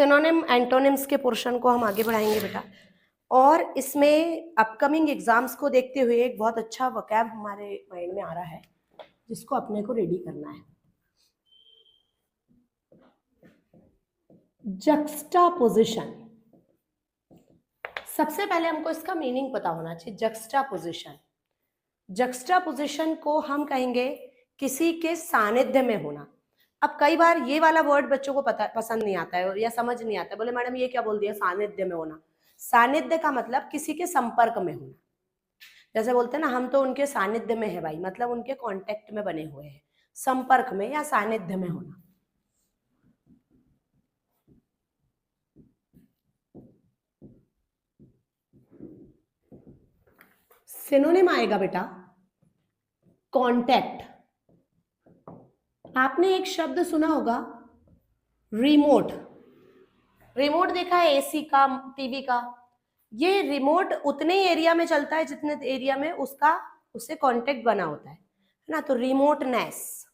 Synonym antonyms के portion को हम आगे बढ़ाएंगे बेटा, और इसमें अपकमिंग एग्जाम्स को देखते हुए एक बहुत अच्छा वोकैब हमारे माइंड में आ रहा है जिसको अपने को रेडी करना है। जक्स्टापोजिशन। सबसे पहले हमको इसका मीनिंग पता होना चाहिए। जक्स्टापोजिशन, जक्स्टापोजिशन को हम कहेंगे किसी के सानिध्य में होना। अब कई बार ये वाला वर्ड बच्चों को पसंद नहीं आता है या समझ नहीं आता है, बोले मैडम ये क्या बोल दिया, सानिध्य में होना। सानिध्य का मतलब किसी के संपर्क में होना। जैसे बोलते हैं ना, हम तो उनके सानिध्य में है भाई, मतलब उनके कांटेक्ट में बने हुए हैं, संपर्क में या सानिध्य में होना। सिनोनिम आएगा बेटा कांटेक्ट। आपने एक शब्द सुना होगा रिमोट। रिमोट देखा है एसी का, टीवी का। ये रिमोट उतने ही एरिया में चलता है जितने एरिया में उससे कांटेक्ट बना होता है ना। तो रिमोटनेस,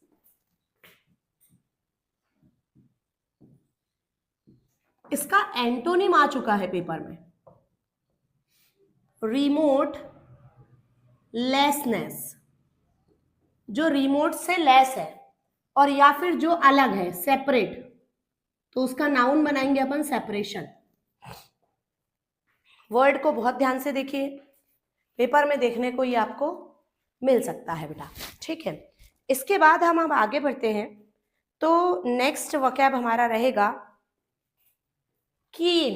इसका एंटोनिम आ चुका है पेपर में, रिमोट लेसनेस। जो रिमोट से लेस है और या फिर जो अलग है, सेपरेट, तो उसका नाउन बनाएंगे अपन सेपरेशन। वर्ड को बहुत ध्यान से देखिए, पेपर में देखने को ये आपको मिल सकता है बेटा, ठीक है। इसके बाद हम अब आगे बढ़ते हैं। तो नेक्स्ट वोकैब हमारा रहेगा कीन।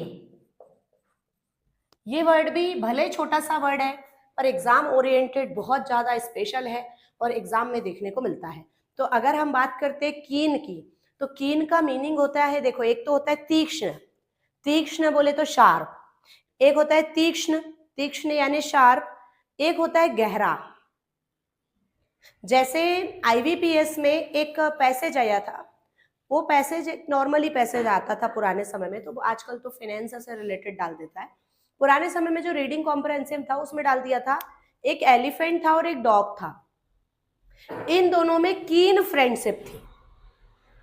ये वर्ड भी भले छोटा सा वर्ड है पर एग्जाम ओरिएंटेड बहुत ज्यादा स्पेशल है और एग्जाम में देखने को मिलता है। तो अगर हम बात करते हैं कीन की, तो कीन का मीनिंग होता है, देखो, एक तो होता है तीक्ष्ण। तीक्ष्ण बोले तो शार्प। एक होता है तीक्ष्ण, तीक्ष्ण यानी शार्प। एक होता है गहरा। जैसे आईबीपीएस में एक पैसेज आया था, वो पैसेज नॉर्मली पैसेज आता था पुराने समय में, तो आजकल तो फाइनेंस से रिलेटेड डाल देता है। पुराने समय में जो रीडिंग कॉम्प्रहेंसिव था उसमें डाल दिया था एक एलिफेंट था और एक डॉग था, इन दोनों में कीन फ्रेंडशिप थी।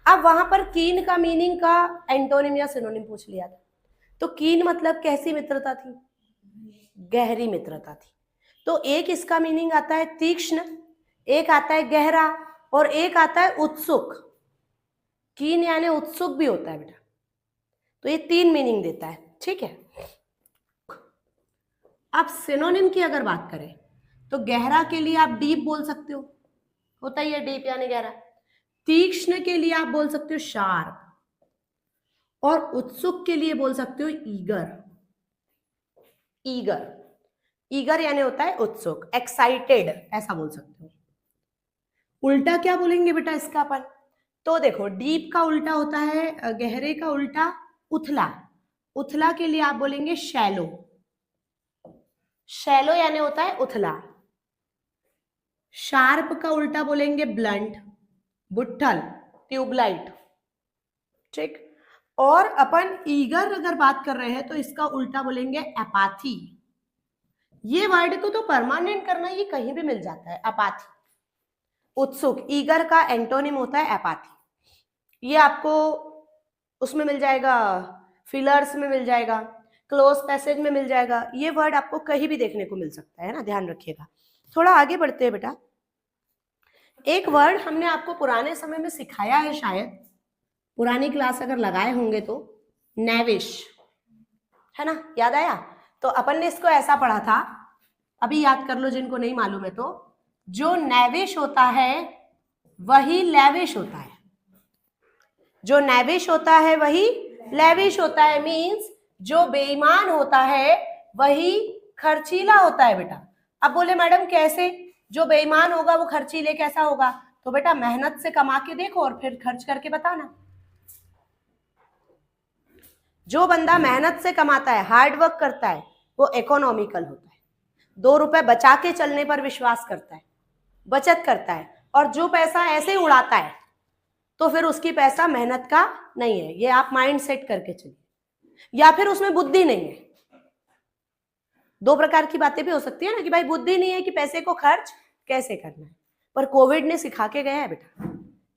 अब वहां पर कीन का मीनिंग का एंटोनिम या सिनोनिम पूछ लिया था। तो कीन मतलब कैसी मित्रता थी, गहरी मित्रता थी। तो एक इसका मीनिंग आता है तीक्ष्ण, एक आता है गहरा, और एक आता है उत्सुक। कीन यानी उत्सुक भी होता है बेटा। तो ये तीन मीनिंग देता है, ठीक है। अब सिनोनिम की अगर बात करें तो गहरा के लिए आप डीप बोल सकते हो, होता ही है डीप यानी गहरा। तीक्ष्ण के लिए आप बोल सकते हो शार्प, और उत्सुक के लिए बोल सकते हो ईगर। ईगर, ईगर यानी होता है उत्सुक, एक्साइटेड, ऐसा बोल सकते हो। उल्टा क्या बोलेंगे बेटा इसका अपन? तो देखो, डीप का उल्टा होता है, गहरे का उल्टा उथला। उथला के लिए आप बोलेंगे शैलो। शैलो यानी होता है उथला। शार्प का उल्टा बोलेंगे ब्लंट, बुट्ठल, ट्यूबलाइट, ठीक। और अपन ईगर अगर बात कर रहे हैं तो इसका उल्टा बोलेंगे एपाथी। ये वर्ड को तो परमानेंट करना, ये कहीं भी मिल जाता है, अपाथी, उत्सुक। ईगर का एंटोनिम होता है एपाथी। ये आपको उसमें मिल जाएगा, फिलर्स में मिल जाएगा, क्लोज पैसेज में मिल जाएगा। ये वर्ड आपको कहीं भी देखने को मिल सकता है ना, ध्यान रखिएगा। थोड़ा आगे बढ़ते हैं बेटा। एक वर्ड हमने आपको पुराने समय में सिखाया है, शायद पुरानी क्लास अगर लगाए होंगे तो, नेविश, है ना, याद आया? तो अपन ने इसको ऐसा पढ़ा था, अभी याद कर लो जिनको नहीं मालूम है तो। जो नेविश होता है वही लेविश होता है। जो नेविश होता है वही लेविश होता है, मींस जो बेईमान होता है वही खर्चीला होता है बेटा। अब बोले मैडम कैसे? जो बेईमान होगा वो खर्चीले कैसा होगा? तो बेटा मेहनत से कमा के देखो और फिर खर्च करके बताना। जो बंदा मेहनत से कमाता है, हार्ड वर्क करता है, वो इकोनॉमिकल होता है, 2 रुपए बचा के चलने पर विश्वास करता है, बचत करता है। और जो पैसा ऐसे ही उड़ाता है तो फिर उसकी पैसा मेहनत का नहीं है, ये आप माइंड सेट करके चलिए। या फिर उसमें बुद्धि नहीं है। 2 प्रकार की बातें भी हो सकती है ना, कि भाई बुद्धि नहीं है कि पैसे को खर्च कैसे करना है, पर कोविड ने सिखा के गया है बेटा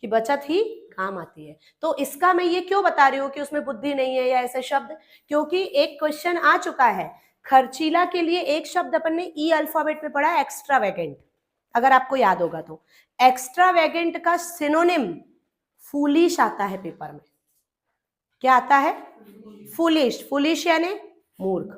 कि बचत ही काम आती है। तो इसका मैं ये क्यों बता रही हूँ कि उसमें बुद्धि नहीं है या ऐसे शब्द, क्योंकि एक क्वेश्चन आ चुका है खर्चीला के लिए, एक शब्द अपन ने ई अल्फाबेट में पढ़ा है, एक्स्ट्रावेगेंट, अगर आपको याद होगा तो। एक्स्ट्रावेगेंट का सिनोनिम फूलिश आता है पेपर में। क्या आता है? फूलिश। फूलिश यानी मूर्ख।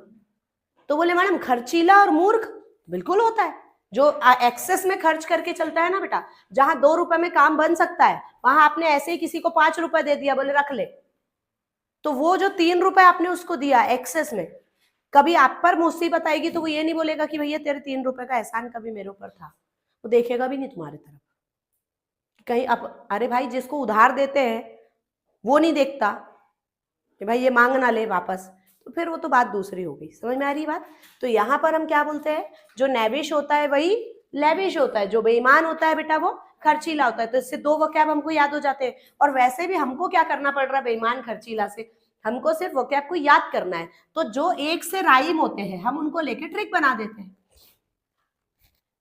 तो बोले मैडम खर्चीला और मूर्ख, बिल्कुल होता है। जो एक्सेस में खर्च करके चलता है ना बेटा, जहां 2 रुपए में काम बन सकता है, वहां आपने ऐसे ही किसी को 5 रुपए दे दिया, बोले रख ले, तो वो जो 3 रुपए आपने उसको दिया एक्सेस में, कभी आप पर मुसीबत आएगी तो वो ये नहीं बोलेगा कि भैया तेरे 3 रुपए का एहसान कभी मेरे ऊपर था, वो देखेगा भी नहीं तुम्हारे तरफ कहीं। अब अरे भाई जिसको उधार देते हैं वो नहीं देखता कि भाई ये मांग ना ले वापस, तो फिर वो तो बात दूसरी हो गई। समझ में आ रही बात? तो यहाँ पर हम क्या बोलते हैं, जो नेविश होता है वही लेविश होता है, जो बेईमान होता है बेटा वो खर्चीला होता है। तो इससे 2 वोकैब हमको याद हो जाते हैं। और वैसे भी हमको क्या करना पड़ रहा है बेईमान खर्चीला से, हमको सिर्फ वोकैब को याद करना है। तो जो एक से राइम होते हैं हम उनको लेके ट्रिक बना देते हैं,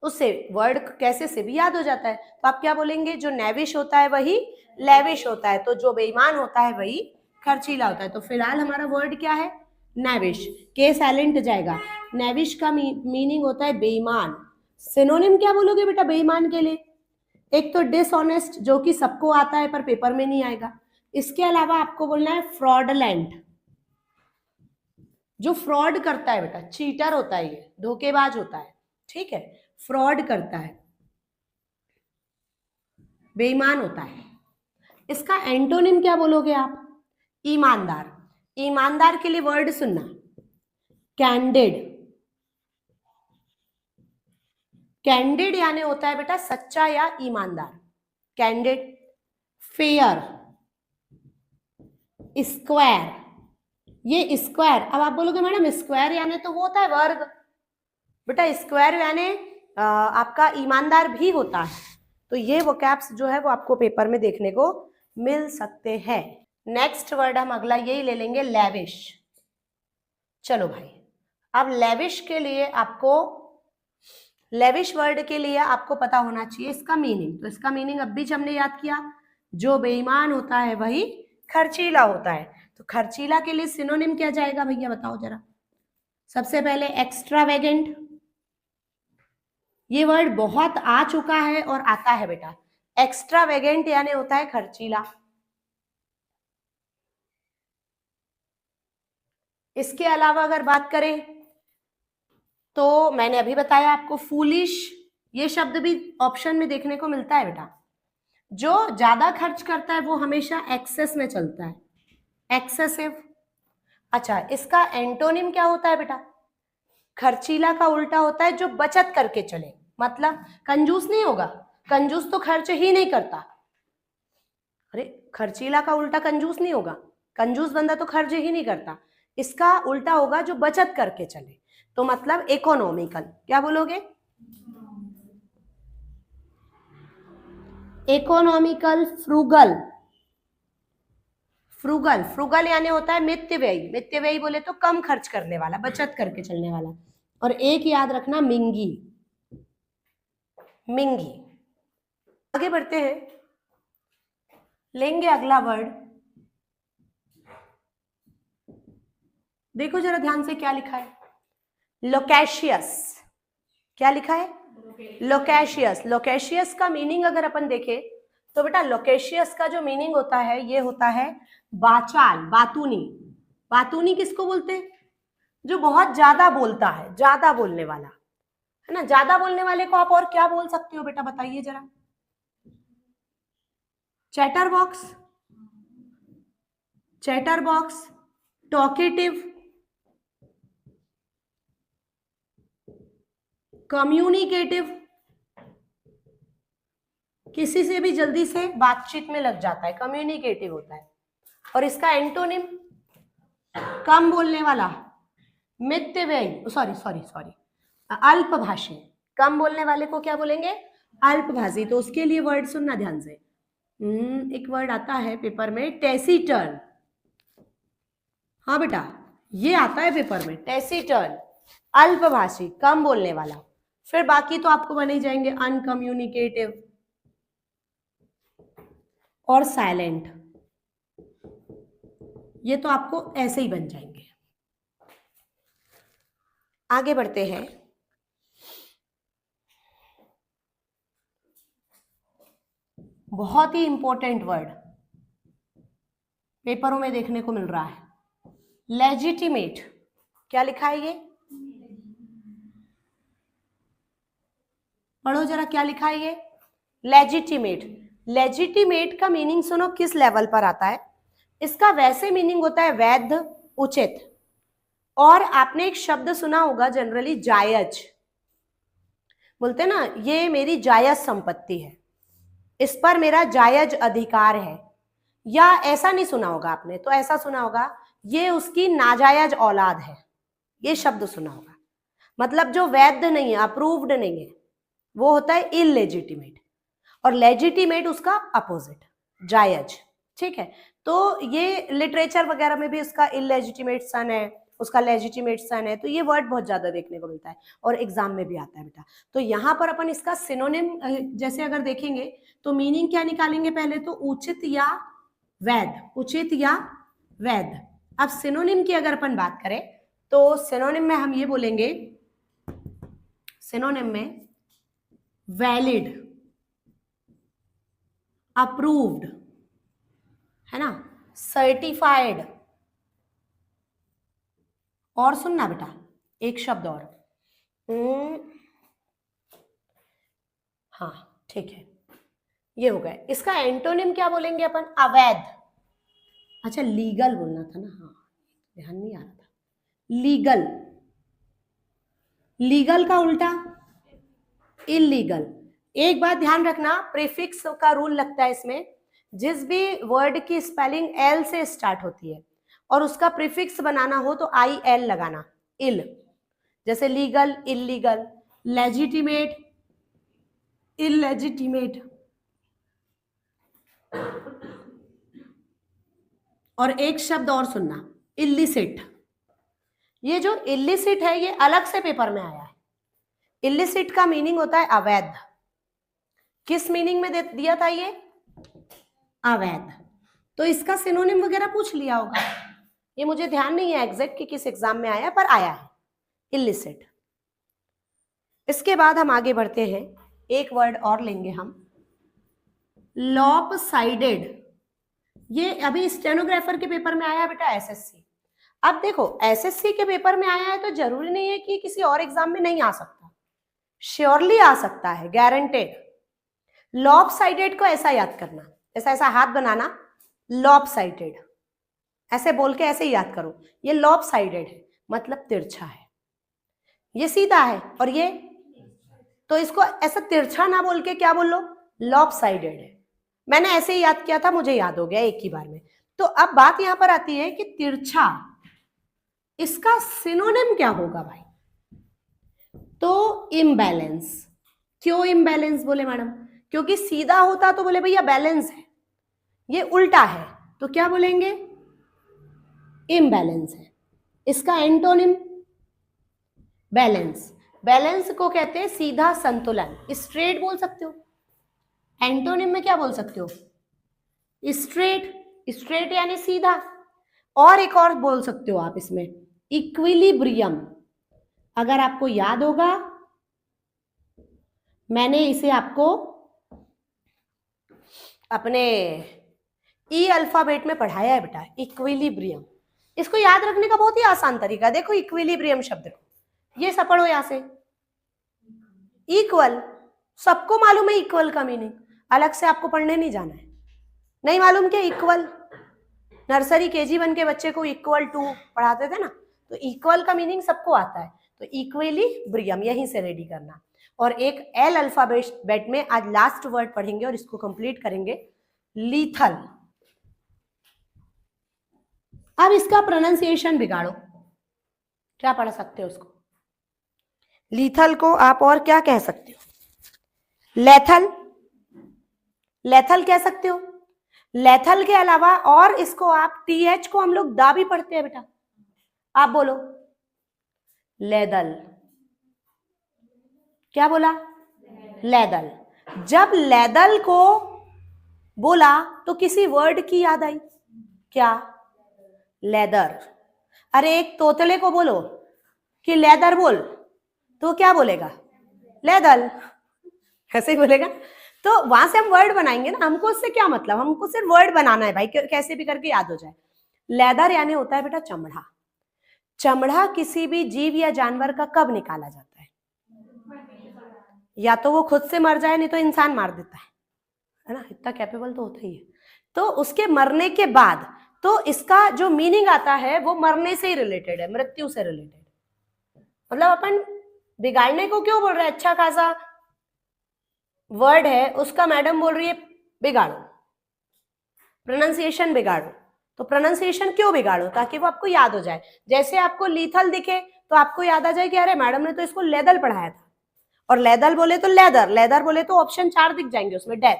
उससे वर्ड कैसे से भी याद हो जाता है। तो आप क्या बोलेंगे, जो नेविश होता है वही लेविश होता है, तो जो बेईमान होता है वही खर्चीला होता है। तो फिलहाल हमारा वर्ड क्या है, नेविश। के साइलेंट जाएगा। नेविश का मीनिंग होता है बेईमान। सिनोनिम क्या बोलोगे बेटा बेईमान के लिए? एक तो डिसऑनेस्ट, जो कि सबको आता है पर पेपर में नहीं आएगा। इसके अलावा आपको बोलना है फ्रॉडलेंट, जो फ्रॉड करता है बेटा, चीटर होता है, ये धोखेबाज होता है, ठीक है, फ्रॉड करता है, बेईमान होता है। इसका एंटोनिम क्या बोलोगे आप? ईमानदार। ईमानदार के लिए वर्ड सुनना, कैंडिड। कैंडिड यानी होता है बेटा सच्चा या ईमानदार, कैंडिड। फेयर, स्क्वायर, ये स्क्वायर। अब आप बोलोगे मैडम स्क्वायर यानी तो वो होता है वर्ग, बेटा स्क्वायर यानी आपका ईमानदार भी होता है। तो ये वोकैब्स जो है वो आपको पेपर में देखने को मिल सकते हैं। नेक्स्ट वर्ड हम अगला यही ले लेंगे, लेविश। चलो भाई, अब लेविश के लिए आपको, लेविश वर्ड के लिए आपको पता होना चाहिए इसका मीनिंग। तो इसका मीनिंग अब भी हमने याद किया, जो बेईमान होता है वही खर्चीला होता है। तो खर्चीला के लिए सिनोनिम क्या जाएगा भैया बताओ जरा। सबसे पहले एक्स्ट्रावेगेंट, ये वर्ड बहुत आ चुका है और आता है बेटा। एक्स्ट्रावेगेंट यानी होता है खर्चीला। इसके अलावा अगर बात करें तो मैंने अभी बताया आपको फूलिश, ये शब्द भी ऑप्शन में देखने को मिलता है बेटा। जो ज्यादा खर्च करता है वो हमेशा एक्सेस में चलता है, एक्सेसिव। अच्छा, इसका एंटोनिम क्या होता है बेटा? खर्चीला का उल्टा होता है जो बचत करके चले, मतलब कंजूस नहीं होगा, कंजूस तो खर्च ही नहीं करता। अरे खर्चीला का उल्टा कंजूस नहीं होगा, कंजूस बंदा तो खर्च ही नहीं करता। इसका उल्टा होगा जो बचत करके चले, तो मतलब इकोनॉमिकल। क्या बोलोगे? इकोनॉमिकल। फ्रूगल, फ्रूगल, फ्रूगल यानी होता है मितव्ययी। मितव्ययी बोले तो कम खर्च करने वाला, बचत करके चलने वाला। और एक याद रखना, मिंगी, मिंगी। आगे बढ़ते हैं, लेंगे अगला वर्ड। देखो जरा ध्यान से क्या लिखा है, लोकेशियस। क्या लिखा है? लोकेशियस। लोकेशियस का मीनिंग अगर अपन देखें तो बेटा लोकेशियस का जो मीनिंग होता है ये होता है बाचाल, बातूनी। बातूनी किसको बोलते हैं? जो बहुत ज्यादा बोलता है, ज्यादा बोलने वाला है ना। ज्यादा बोलने वाले को आप और क्या बोल सकते हो बेटा बताइए जरा। Chatter box, chatter box, talkative, communicative, किसी से भी जल्दी से बातचीत में लग जाता है, कम्युनिकेटिव होता है। और इसका एंटोनिम कम बोलने वाला, मितव्ययी, सॉरी सॉरी सॉरी, अल्पभाषी। कम बोलने वाले को क्या बोलेंगे? अल्पभाषी। तो उसके लिए वर्ड सुनना ध्यान से। एक वर्ड आता है पेपर में, टेसिटर्न। हाँ बेटा ये आता है पेपर में, टेसिटर्न, अल्पभाषी, कम बोलने वाला। फिर बाकी तो आपको बने जाएंगे, अनकम्युनिकेटिव, और साइलेंट, ये तो आपको ऐसे ही बन जाएंगे। आगे बढ़ते हैं। बहुत ही इंपॉर्टेंट वर्ड पेपरों में देखने को मिल रहा है, लेजिटिमेट। क्या लिखा है ये, पढ़ो जरा, क्या लिखा है ये, लेजिटिमेट। लेजिटिमेट का मीनिंग सुनो किस लेवल पर आता है। इसका वैसे मीनिंग होता है वैध, उचित, और आपने एक शब्द सुना होगा जनरली जायज, बोलते ना ये मेरी जायज संपत्ति है, इस पर मेरा जायज अधिकार है, या ऐसा नहीं सुना होगा आपने, तो ऐसा सुना होगा ये उसकी नाजायज औलाद है, ये शब्द सुना होगा। मतलब जो वैध नहीं है, अप्रूव्ड नहीं है, वो होता है इलेजिटिमेट, और लेजिटिमेट उसका अपोजिट, जायज। ठीक है, तो ये लिटरेचर वगैरह में भी उसका इलेजिटिमेट सन है, उसका लेजिटिमेट सन है, तो ये वर्ड बहुत ज्यादा देखने को मिलता है और एग्जाम में भी आता है बेटा। तो यहाँ पर अपन इसका सिनोनिम जैसे अगर देखेंगे तो मीनिंग क्या निकालेंगे, पहले तो उचित या वैध, उचित या वैध। अब सिनोनिम की अगर अपन बात करें तो सिनोनिम में हम ये बोलेंगे, सिनोनिम में वैलिड, अप्रूव्ड, है ना, सर्टिफाइड, और सुनना बेटा एक शब्द और, हाँ ठीक है, ये हो गया। इसका एंटोनिम क्या बोलेंगे अपन, अवैध। अच्छा लीगल बोलना था ना, हाँ ध्यान नहीं आ रहा था, लीगल, लीगल का उल्टा इलीगल। एक बात ध्यान रखना, प्रीफिक्स का रूल लगता है इसमें, जिस भी वर्ड की स्पेलिंग एल से स्टार्ट होती है और उसका प्रीफिक्स बनाना हो तो आई एल लगाना, इल, जैसे लीगल इलीगल, लेजिटिमेट इलेजिटिमेट। और एक शब्द और सुनना, इलिसिट। ये जो इलिसिट है ये अलग से पेपर में आया है। इलिसिट का मीनिंग होता है अवैध। किस मीनिंग में दिया था ये, अवैध। तो इसका सिनोनिम वगैरह पूछ लिया होगा, ये मुझे ध्यान नहीं है एग्जैक्ट कि किस एग्जाम में आया, पर आया है इलिसिट। इसके बाद हम आगे बढ़ते हैं, एक वर्ड और लेंगे हम, लॉपसाइडेड। ये अभी स्टेनोग्राफर के पेपर में आया है बेटा, एसएससी। अब देखो एसएससी के पेपर में आया है तो जरूरी नहीं है कि किसी और एग्जाम में नहीं आ सकता, श्योरली आ सकता है, गारंटेड। लॉपसाइडेड को ऐसा याद करना, ऐसा ऐसा हाथ बनाना, लॉपसाइडेड, ऐसे बोल के ऐसे ही याद करो, ये लॉपसाइडेड है मतलब तिरछा है, ये सीधा है और ये, तो इसको ऐसा तिरछा ना बोल के क्या बोलो, लॉपसाइडेड है। मैंने ऐसे ही याद किया था, मुझे याद हो गया एक ही बार में। तो अब बात यहां पर आती है कि तिरछा, इसका सिनोनिम क्या होगा भाई, तो इम्बैलेंस। क्यों इम्बैलेंस बोले मैडम, क्योंकि सीधा होता तो बोले भैया बैलेंस है, ये उल्टा है तो क्या बोलेंगे, इम्बैलेंस है। इसका एंटोनिम बैलेंस। बैलेंस को कहते हैं सीधा संतुलन, स्ट्रेट बोल सकते हो। एंटोनिम में क्या बोल सकते हो, स्ट्रेट, स्ट्रेट यानी सीधा। और एक और बोल सकते हो आप इसमें, इक्विलिब्रियम। अगर आपको याद होगा मैंने इसे आपको अपने ई अल्फाबेट में पढ़ाया है बेटा, इक्विलिब्रियम। इसको याद रखने का बहुत ही आसान तरीका, देखो इक्विलिब्रियम शब्द को ये सब पढ़ो यहां से, इक्वल, सबको मालूम है इक्वल का मीनिंग, अलग से आपको पढ़ने नहीं जाना है। नहीं मालूम क्या इक्वल, नर्सरी केजी 1 के बच्चे को इक्वल टू पढ़ाते थे ना, तो इक्वल का मीनिंग सबको आता है। तो इक्विलिब्रियम यहीं से रेडी करना। और एक एल अल्फाबेट में आज लास्ट वर्ड पढ़ेंगे और इसको कंप्लीट करेंगे, लीथल। अब इसका प्रोनाउंसिएशन बिगाड़ो, क्या पढ़ सकते हो उसको, लीथल को आप और क्या कह सकते हो, लेथल, लेथल कह सकते हो। लेथल के अलावा और इसको आप टीएच को हम लोग दा भी पढ़ते हैं बेटा, आप बोलो लेदल, क्या बोला, लेदल। जब लेदल को बोला तो किसी वर्ड की याद आई, क्या? लेदर। अरे एक तोतले को बोलो कि लेदर बोल, तो क्या बोलेगा? लेदर, ऐसे ही बोलेगा। तो वहां से हम वर्ड बनाएंगे ना, हमको उससे क्या मतलब, हमको सिर्फ वर्ड बनाना है भाई, कैसे भी करके याद हो जाए। लेदर यानी होता है बेटा चमड़ा। चमड़ा किसी भी जीव या जानवर का कब निकाला जाता है? या तो वो खुद से मर जाए, नहीं तो इंसान मार देता है ना, इतना कैपेबल तो होता ही है। तो उसके मरने के बाद तो इसका जो मीनिंग आता है वो मरने से ही रिलेटेड है, मृत्यु से रिलेटेड। मतलब अपन बिगाड़ने को क्यों बोल रहे हैं, अच्छा खासा वर्ड है उसका मैडम बोल रही है बिगाड़ो, प्रोनाउंसिएशन बिगाड़ो। तो प्रोनाउंसिएशन क्यों बिगाड़ो? ताकि वो आपको याद हो जाए। जैसे आपको लीथल दिखे तो आपको याद आ जाए कि अरे मैडम ने तो इसको लेदल पढ़ाया था, और लेदल बोले तो लेदर, लेदर बोले तो ऑप्शन 4 दिख जाएंगे उसमें, डेथ,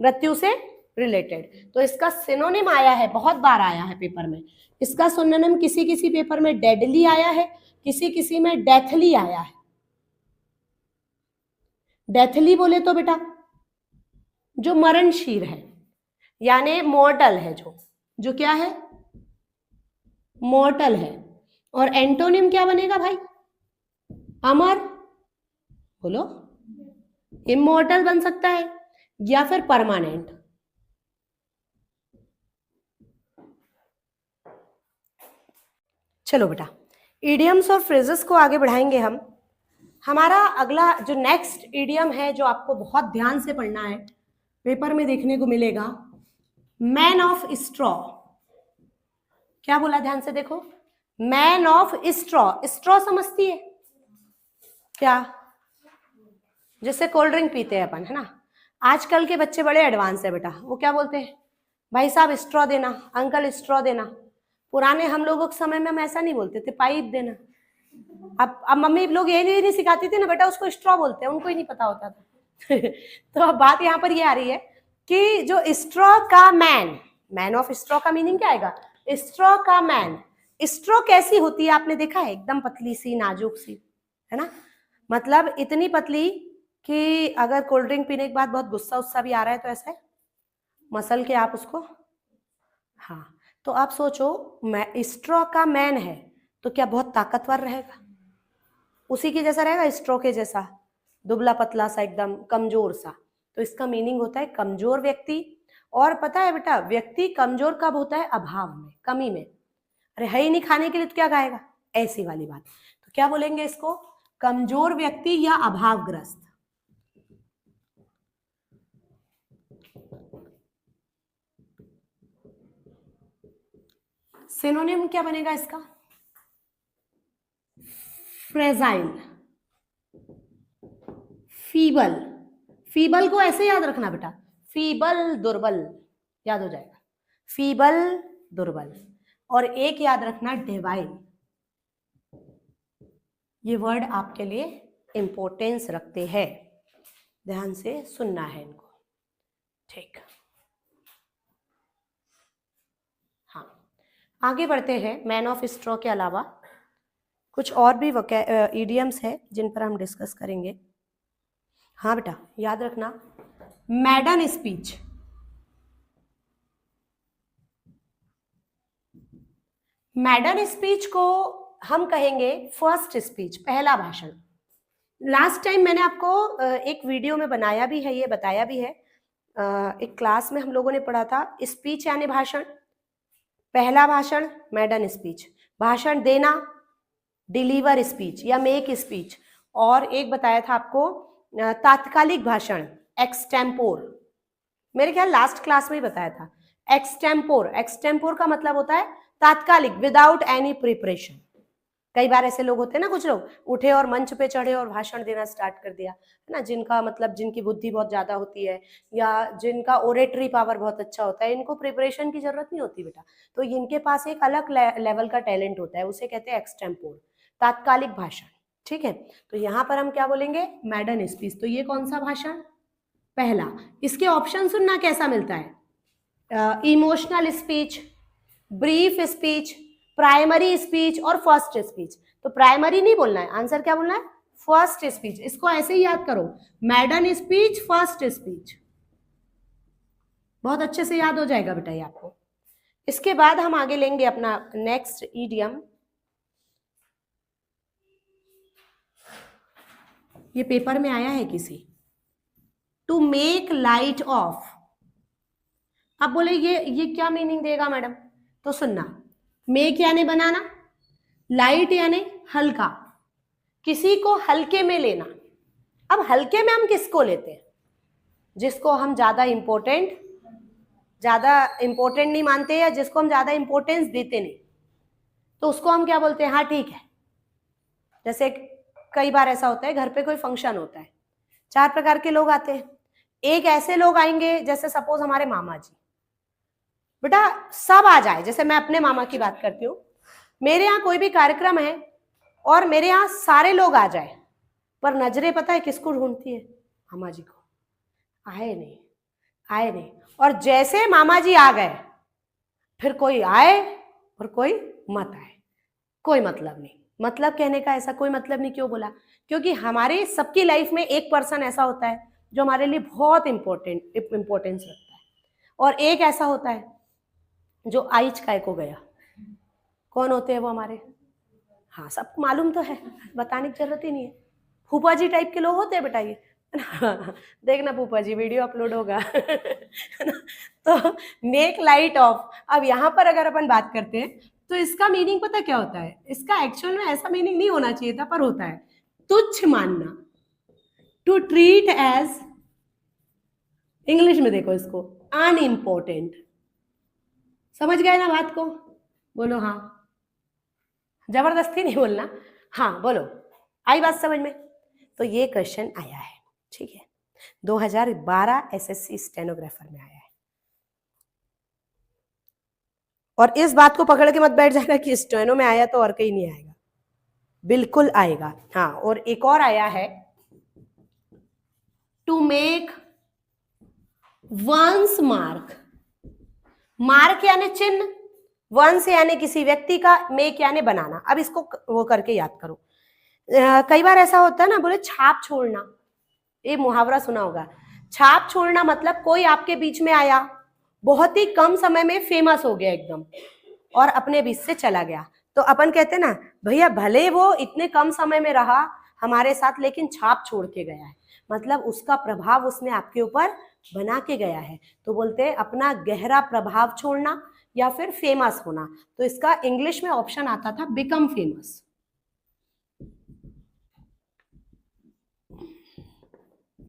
मृत्यु से रिलेटेड। तो इसका सिनोनिम आया है, बहुत बार आया है पेपर में। इसका सिनोनिम किसी किसी पेपर में डेडली आया है, किसी किसी में डेथली आया है। डेथली बोले तो बेटा जो मरणशील है, यानी मॉर्टल है, जो क्या है, मॉर्टल है। और एंटोनिम क्या बनेगा भाई? अमर, बोलो। इमॉर्टल बन सकता है या फिर परमानेंट। चलो बेटा, इडियम्स और फ्रेजेस को आगे बढ़ाएंगे हम। हमारा अगला जो नेक्स्ट इडियम है, जो आपको बहुत ध्यान से पढ़ना है, पेपर में देखने को मिलेगा, मैन ऑफ स्ट्रॉ। क्या बोला, ध्यान से देखो, मैन ऑफ स्ट्रॉ। स्ट्रॉ समझती है क्या? जिससे कोल्ड ड्रिंक पीते हैं अपन, है ना। आजकल के बच्चे बड़े एडवांस है बेटा, वो क्या बोलते हैं, भाई साहब स्ट्रॉ देना, अंकल स्ट्रॉ देना। पुराने हम लोगों के समय में हम ऐसा नहीं बोलते थे, पाइप देना। अब मम्मी लोग ये नहीं सिखाती थी ना, बेटा उसको स्ट्रॉ बोलते हैं, उनको ही नहीं पता होता था। तो अब बात यहाँ पर ये आ रही है कि जो स्ट्रॉ का मैन, मैन ऑफ स्ट्रॉ का मीनिंग क्या आएगा? स्ट्रॉ का मैन। स्ट्रॉ कैसी होती है आपने देखा है? एकदम पतली सी, नाजुक सी, है ना। मतलब इतनी पतली कि अगर कोल्ड ड्रिंक पीने के बाद बहुत गुस्सा उस्सा भी आ रहा है तो ऐसे मसल के आप उसको, हाँ। तो आप सोचो, स्ट्रॉ का मैन है तो क्या बहुत ताकतवर रहेगा? उसी के जैसा रहेगा, स्ट्रॉ के जैसा, दुबला पतला सा, एकदम कमजोर सा। तो इसका मीनिंग होता है कमजोर व्यक्ति। और पता है बेटा, व्यक्ति कमजोर कब होता है? अभाव में, कमी में। अरे है ही नहीं खाने के लिए तो क्या खाएगा, ऐसी वाली बात। तो क्या बोलेंगे इसको? कमजोर व्यक्ति या अभावग्रस्त। सिनोनिम क्या बनेगा इसका? Fragile, feeble. फीबल को ऐसे याद रखना बेटा, फीबल दुर्बल, याद हो जाएगा, फीबल दुर्बल। और एक याद रखना, डेवाइल। ये वर्ड आपके लिए इंपॉर्टेंस रखते हैं, ध्यान से सुनना है इनको, ठीक। हाँ, आगे बढ़ते हैं। मैन ऑफ स्ट्रॉ के अलावा कुछ और भी इडियम्स है जिन पर हम डिस्कस करेंगे। हाँ बेटा, याद रखना, मैडन स्पीच। मैडन स्पीच को हम कहेंगे फर्स्ट स्पीच, पहला भाषण। लास्ट टाइम मैंने आपको एक वीडियो में बनाया भी है, ये बताया भी है, एक क्लास में हम लोगों ने पढ़ा था, स्पीच यानी भाषण, पहला भाषण मैडन स्पीच, भाषण देना डिलीवर स्पीच या मेक स्पीच, और एक बताया था आपको तात्कालिक भाषण एक्सटेम्पोर, मेरे ख्याल लास्ट क्लास में ही बताया था। एक्सटेम्पोर, एक्सटेम्पोर का मतलब होता है तात्कालिक, विदाउट एनी प्रिपरेशन। कई बार ऐसे लोग होते हैं ना, कुछ लोग उठे और मंच पे चढ़े और भाषण देना स्टार्ट कर दिया, है ना, जिनका मतलब जिनकी बुद्धि बहुत ज्यादा होती है या जिनका ओरेटरी पावर बहुत अच्छा होता है, इनको प्रिपरेशन की जरूरत नहीं होती बेटा। तो इनके पास एक अलग लेवल का टैलेंट होता है, उसे कहते हैं एक्सटेम्पोर, तात्कालिक भाषण, ठीक है। तो यहाँ पर हम क्या बोलेंगे? मैडन स्पीच। तो ये कौन सा भाषण? पहला। इसके ऑप्शन सुनना कैसा मिलता है, emotional speech, brief speech, primary speech और फर्स्ट स्पीच। तो प्राइमरी नहीं बोलना है, आंसर क्या बोलना है? First speech. इसको ऐसे ही याद करो, मैडन स्पीच, फर्स्ट स्पीच। बहुत अच्छे से याद हो जाएगा बेटा ये आपको। इसके बाद हम आगे लेंगे अपना नेक्स्ट इडियम। ये पेपर में आया है किसी, टू मेक लाइट ऑफ। अब बोले ये क्या मीनिंग देगा मैडम, तो सुनना, मेक यानी बनाना, लाइट यानी हल्का, किसी को हल्के में लेना। अब हल्के में हम किसको लेते हैं, जिसको हम ज्यादा इंपॉर्टेंट नहीं मानते या जिसको हम ज्यादा इंपॉर्टेंस देते नहीं, तो उसको हम क्या बोलते हैं, हाँ ठीक है। जैसे कई बार ऐसा होता है, घर पे कोई फंक्शन होता है, 4 प्रकार के लोग आते हैं। एक ऐसे लोग आएंगे, जैसे सपोज हमारे मामा जी, बेटा सब आ जाए, जैसे मैं अपने मामा की बात करती हूँ, मेरे यहाँ कोई भी कार्यक्रम है और मेरे यहाँ सारे लोग आ जाए, पर नजरें पता है किसको ढूंढती है, मामा जी को, आए नहीं। और जैसे मामा जी आ गए, फिर कोई आए और कोई मत आए, कोई मतलब नहीं। मतलब कहने का ऐसा कोई मतलब नहीं, क्यों बोला, क्योंकि हमारे सबकी लाइफ में एक पर्सन ऐसा होता है जो हमारे लिए बहुत इंपॉर्टेंस रखता है, और एक ऐसा होता है जो आइच काय को गया। कौन होते हैं वो हमारे, हाँ सबको मालूम तो है, बताने की जरूरत ही नहीं है। फूफा जी टाइप के लोग होते हैं बेटा ये। देखना फूफा जी, वीडियो अपलोड होगा। तो मेक लाइट ऑफ, अब यहाँ पर अगर अपन बात करते हैं तो इसका मीनिंग पता क्या होता है, इसका एक्चुअल में ऐसा मीनिंग नहीं होना चाहिए था, पर होता है तुच्छ मानना, टू ट्रीट एज, इंग्लिश में देखो इसको, अनइम्पोर्टेंट। समझ गए ना बात को, बोलो हाँ, जबरदस्ती नहीं बोलना, हाँ बोलो, आई बात समझ में। तो ये क्वेश्चन आया है, ठीक है, 2012 एसएससी स्टेनोग्राफर में आया है। और इस बात को पकड़ के मत बैठ जाना कि स्टेनो में आया तो और कहीं नहीं आएगा, बिल्कुल आएगा। हाँ, और एक और आया है, to make one's mark, mark यानी चिन्ह, वंस यानी किसी व्यक्ति का, मेक यानी बनाना। अब इसको वो करके याद करो। कई बार ऐसा होता है ना, बोले छाप छोड़ना, ये मुहावरा सुना होगा। छाप छोड़ना मतलब कोई आपके बीच में आया, बहुत ही कम समय में फेमस हो गया एकदम, और अपने बीच से चला गया, तो अपन कहते हैं ना, भैया भले वो इतने कम समय में रहा हमारे साथ, लेकिन छाप छोड़ के गया है, मतलब उसका प्रभाव उसने आपके ऊपर बना के गया है। तो बोलते हैं अपना गहरा प्रभाव छोड़ना या फिर फेमस होना। तो इसका इंग्लिश में ऑप्शन आता था बिकम फेमस।